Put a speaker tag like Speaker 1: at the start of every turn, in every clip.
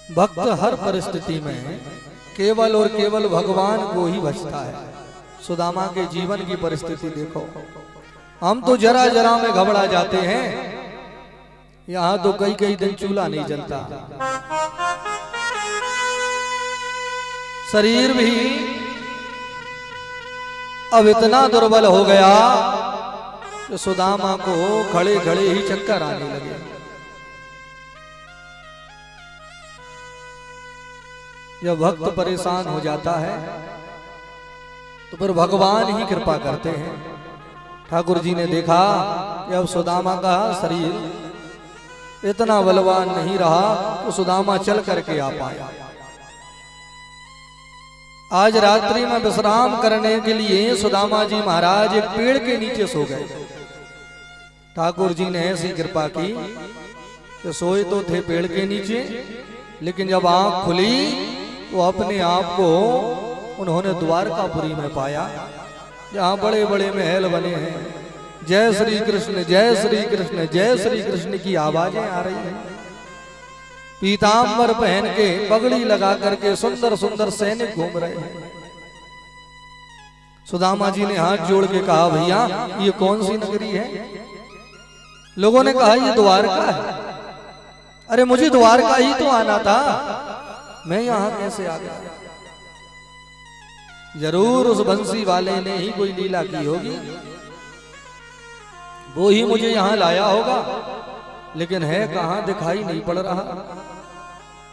Speaker 1: भक्त हर परिस्थिति में केवल और केवल भगवान को ही भजता है। सुदामा के जीवन की परिस्थिति देखो, हम तो जरा जरा में घबरा जाते हैं, यहाँ तो कई कई दिन चूल्हा नहीं जलता। शरीर भी अब इतना दुर्बल हो गया कि सुदामा को खड़े खड़े ही चक्कर आने लगे। जब भक्त परेशान हो जाता है तो फिर भगवान ही कृपा करते हैं। ठाकुर जी ने देखा कि अब सुदामा का शरीर इतना बलवान नहीं रहा तो सुदामा चल करके आ पाया। आज रात्रि में विश्राम करने के लिए सुदामा जी महाराज एक पेड़ के नीचे सो गए। ठाकुर जी ने ऐसी कृपा की कि सोए तो थे पेड़ के नीचे, लेकिन जब आंख खुली तो अपने आप को उन्होंने द्वारकापुरी में पाया, जहाँ बड़े बड़े महल बने हैं। जय श्री कृष्ण, जय श्री कृष्ण, जय श्री कृष्ण की आवाजें आ रही हैं। पीतांबर पहन के पगड़ी लगा करके सुंदर सुंदर सैनिक घूम रहे हैं। सुदामा जी ने हाथ जोड़ के कहा, भैया ये कौन सी नगरी है? लोगों ने कहा ये द्वारका है। अरे मुझे द्वारका ही तो आना था, मैं यहां कैसे आ गया? जरूर उस बंसी वाले ने ही कोई लीला की होगी, वो ही मुझे यहां लाया होगा, लेकिन है कहां दिखाई नहीं पड़ रहा।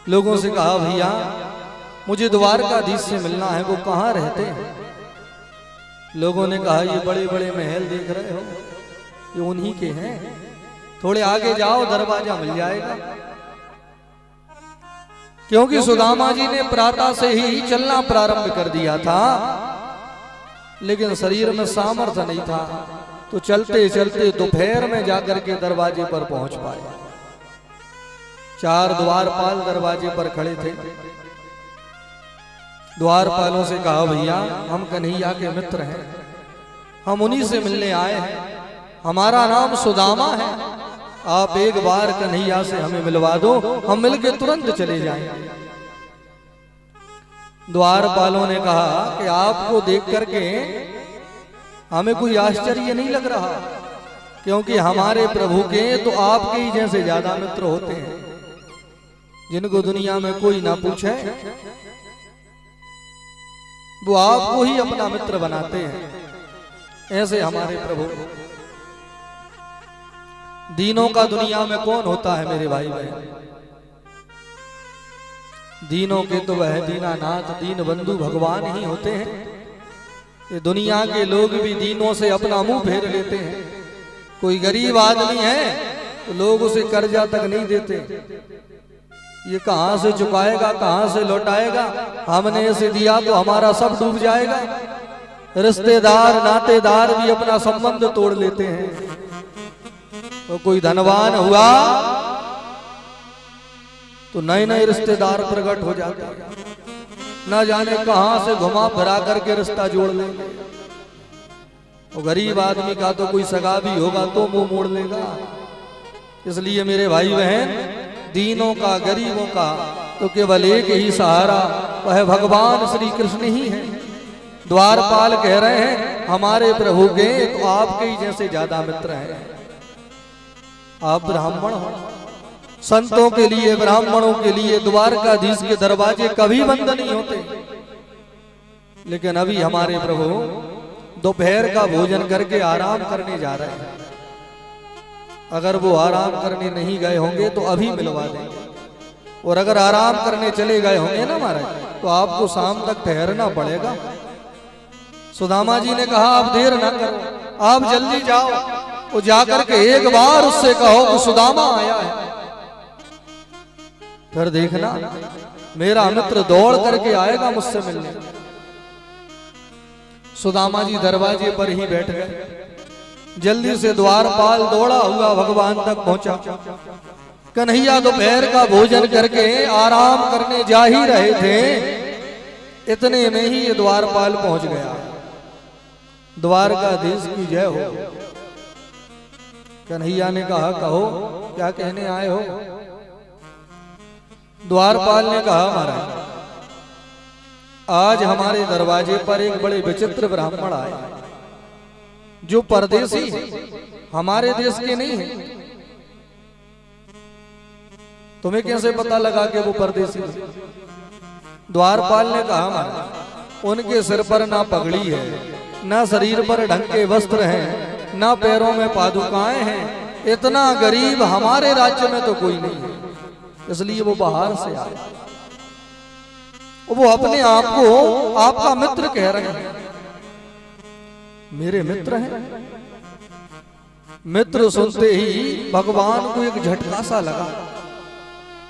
Speaker 1: लोगों से कहा, भैया मुझे द्वारकाधीश से मिलना है, वो कहां रहते हैं? लोगों ने कहा, ये बड़े बड़े महल देख रहे हो, ये उन्हीं के हैं, थोड़े आगे जाओ दरवाजा मिल जाएगा। क्योंकि सुदामा जी ने प्रातः से ही चलना प्रारंभ कर दिया था, लेकिन शरीर में सामर्थ्य नहीं था, तो चलते चलते दोपहर में जाकर के दरवाजे पर पहुंच पाए। 4 द्वारपाल दरवाजे पर खड़े थे। द्वारपालों से कहा, भैया हम कन्हैया के मित्र हैं, हम उन्हीं से मिलने आए हैं, हमारा नाम सुदामा है, आप एक बार कन्हैया से हमें मिलवा दो, हम मिलके तुरंत चले जाएंगे। द्वारपालों ने कहा कि आपको देख करके हमें कोई आश्चर्य नहीं लग रहा, क्योंकि हमारे प्रभु के तो आपके ही जैसे ज्यादा मित्र होते हैं, जिनको दुनिया में कोई ना पूछे वो आपको ही अपना मित्र बनाते हैं। ऐसे हमारे प्रभु। दीनों का दुनिया में कौन होता है मेरे भाई बहन? दीनों के तो वह दीनानाथ दीन बंधु भगवान ही होते हैं। ये दुनिया के लोग भी दीनों से अपना मुंह फेर लेते हैं। कोई गरीब आदमी है तो लोग उसे कर्जा तक नहीं देते, ये कहां से चुकाएगा, कहां से लौटाएगा, हमने इसे दिया तो हमारा सब डूब जाएगा। रिश्तेदार नातेदार भी अपना संबंध तोड़ लेते हैं। तो कोई धनवान हुआ तो नए नए रिश्तेदार प्रकट हो जाते हैं, न जाने कहां से घुमा फिरा करके रिश्ता जोड़ लेंगे। और गरीब आदमी का तो कोई सगा भी होगा तो मुंह मोड़ लेगा। इसलिए मेरे भाई बहन, दीनों का गरीबों का तो केवल एक ही सहारा, वह भगवान श्री कृष्ण ही है। द्वारपाल कह रहे हैं, हमारे प्रभु के तो आपके ही जैसे ज्यादा मित्र हैं। आप ब्राह्मण हो, संतों के लिए ब्राह्मणों के लिए द्वारकाधीश के दरवाजे कभी बंद नहीं होते। लेकिन अभी हमारे प्रभु दोपहर का भोजन करके आराम करने जा रहे हैं। अगर वो आराम करने नहीं गए होंगे तो अभी मिलवा देंगे, और अगर आराम करने चले गए होंगे ना महाराज तो आपको शाम तक ठहरना पड़ेगा। सुदामा जी ने कहा, आप देर ना करो, आप जल्दी जाओ, वो जाकर के एक बार उससे कहो कि सुदामा आया है, फिर देखना मेरा मित्र दौड़ करके आएगा मुझसे मिलने। सुदामा जी दरवाजे पर ही बैठ गए। जल्दी से द्वारपाल दौड़ा हुआ भगवान तक पहुंचा। कन्हैया दोपहर का भोजन करके आराम करने जा ही रहे थे, इतने में ही ये द्वारपाल पहुंच गया। द्वारकाधीश की जय हो। कन्हैया ने कहा, कहो क्या कहने आए हो? द्वारपाल ने कहा महाराज आज हमारे दरवाजे पर एक बड़े विचित्र ब्राह्मण आए जो परदेसी है, हमारे देश के नहीं है। तुम्हें कैसे पता लगा कि वो परदेसी है? द्वारपाल ने कहा महाराज उनके सिर पर ना पगड़ी है, ना शरीर पर ढंग के वस्त्र हैं, ना पैरों में पादुकाएं हैं। इतना गरीब हमारे राज्य में तो कोई नहीं है, इसलिए वो बाहर से आए। वो अपने आप को आपका मित्र कह रहे हैं। मेरे मित्र हैं? मित्र सुनते ही भगवान को एक झटका सा लगा।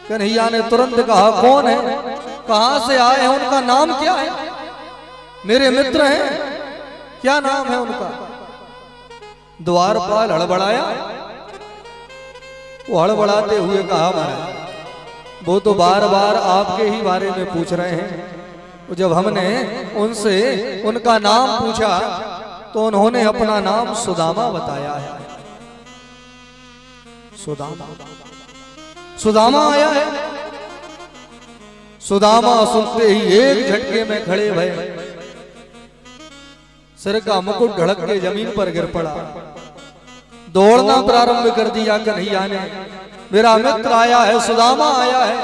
Speaker 1: कन्हैया ने तुरंत कहा कौन है, कहां से आए हैं, उनका नाम क्या है? मेरे मित्र हैं, क्या नाम है उनका? द्वारपाल हड़बड़ाया। वो हड़बड़ाते हुए कहा महाराज वो तो बार बार आपके ही बारे में पूछ रहे हैं। जब हमने उनसे उनका नाम पूछा तो उन्होंने अपना नाम सुदामा बताया है। सुदामा, सुदामा आया है। सुदामा सुनते ही एक झटके में खड़े भये, सिर का मुकुट ढड़क के जमीन पर गिर पड़ा। दौड़ना प्रारंभ कर दिया कन्हैया ने। मेरा मित्र आया है, सुदामा आया है।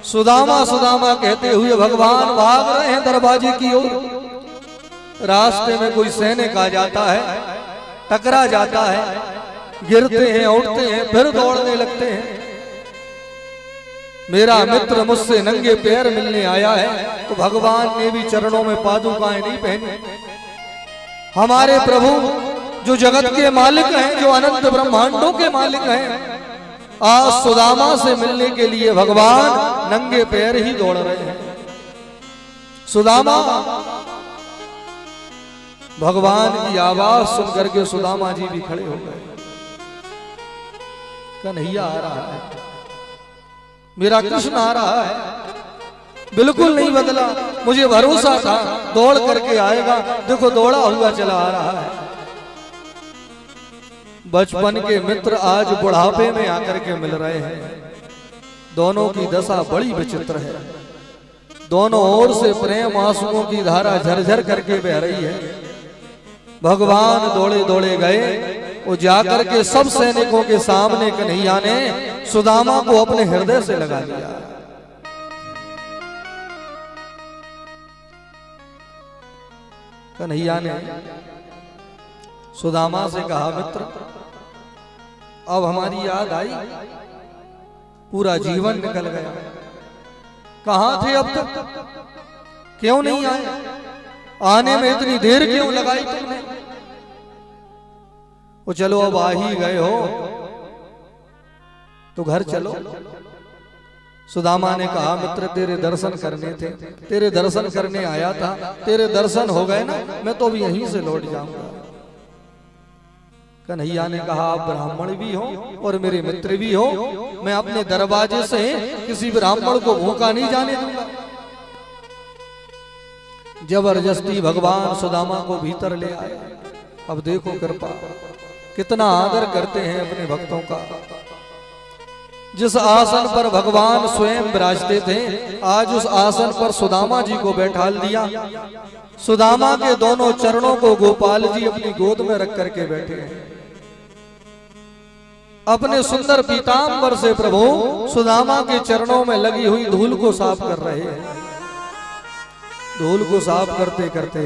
Speaker 1: सुदामा सुदामा कहते हुए भगवान भाग रहे हैं दरवाजे की ओर। रास्ते में कोई सैनिक आ जाता है, टकरा जाता है, गिरते हैं, उठते हैं, फिर दौड़ने लगते हैं। मेरा मित्र मुझसे नंगे पैर मिलने आया है तो भगवान ने भी चरणों में पादुकाएं नहीं पहनी। हमारे प्रभु जो जगत के मालिक हैं, जो अनंत ब्रह्मांडों के मालिक हैं, आज सुदामा से मिलने के लिए भगवान नंगे पैर ही दौड़ रहे हैं। सुदामा, भगवान की आवाज सुनकर के सुदामा जी भी खड़े हो गए। कन्हैया आ रहा है, मेरा कृष्ण आ रहा है, बिल्कुल नहीं बदला। मुझे भरोसा था दौड़ करके आएगा, देखो दौड़ा हुआ चला आ रहा है। बचपन के मित्र आज बुढ़ापे में आकर के मिल रहे हैं। दोनों की दशा बड़ी विचित्र है। दोनों ओर से प्रेम आंसुओं की धारा झरझर करके बह रही है। भगवान दौड़े दौड़े गए। वो जाकर के सब सैनिकों के सामने कन्हैया ने सुदामा को अपने हृदय से लगा लिया। कन्हैया ने सुदामा से कहा मित्र अब हमारी याद आई, पूरा जीवन निकल गया, कहां थे अब तक, क्यों नहीं आए, आने में इतनी देर क्यों लगाई तुमने? वो चलो अब आ ही गए हो तो घर चलो। सुदामा ने कहा मित्र तेरे दर्शन करने थे, तेरे दर्शन करने आया था, तेरे दर्शन हो गए ना, मैं तो अब यहीं से लौट जाऊंगा। कन्हैया ने कहा आप ब्राह्मण भी हो और मेरे मित्र भी हो, मैं अपने दरवाजे से किसी ब्राह्मण को भूखा नहीं जाने दूंगा। जबरदस्ती भगवान सुदामा को भीतर ले आए। अब देखो कृपा, कितना आदर करते हैं अपने भक्तों का। जिस आसन पर भगवान स्वयं विराजते थे, आज उस आसन पर सुदामा जी को बैठाल दिया। सुदामा के दोनों चरणों को गोपाल जी अपनी गोद में रख करके बैठे हैं। अपने सुंदर पीतांबर से प्रभु सुदामा के चरणों में लगी हुई धूल को साफ कर रहे हैं। धूल को साफ करते करते